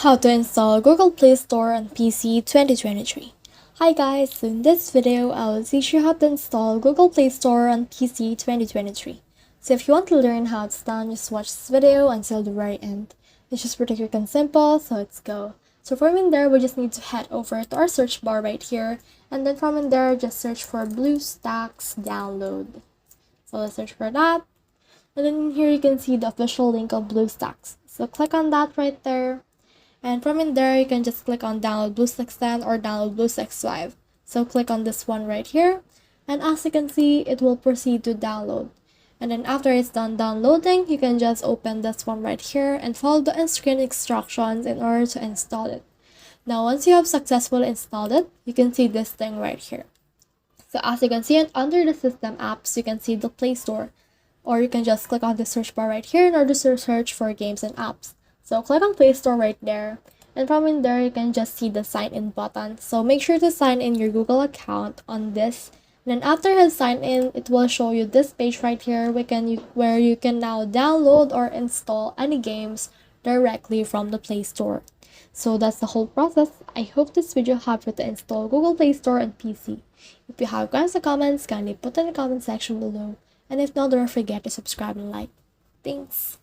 How to install Google Play Store on PC 2023. Hi guys, so in this video I will teach you how to install Google Play Store on PC 2023. So if you want to learn how it's done, just watch this video until the very end. It's just pretty quick and simple, so let's go. So from in there, we just need to head over to our search bar right here, and then from in there, just search for BlueStacks download. So let's search for that, and then here you can see the official link of BlueStacks. So click on that right there. And from in there, you can just click on download BlueStacks 10 or download BlueStacks 5. So click on this one right here. And as you can see, it will proceed to download. And then after it's done downloading, you can just open this one right here and follow the on-screen instructions in order to install it. Now, once you have successfully installed it, you can see this thing right here. So as you can see, under the system apps, you can see the Play Store. Or you can just click on the search bar right here in order to search for games and apps. So click on Play Store right there, and from in there you can just see the sign in button. So make sure to sign in your Google account on this. And then after you have signed in, it will show you this page right here where you can now download or install any games directly from the Play Store. So that's the whole process. I hope this video helped you to install Google Play Store on PC. If you have questions or comments, kindly put in the comment section below. And if not, don't forget to subscribe and like. Thanks.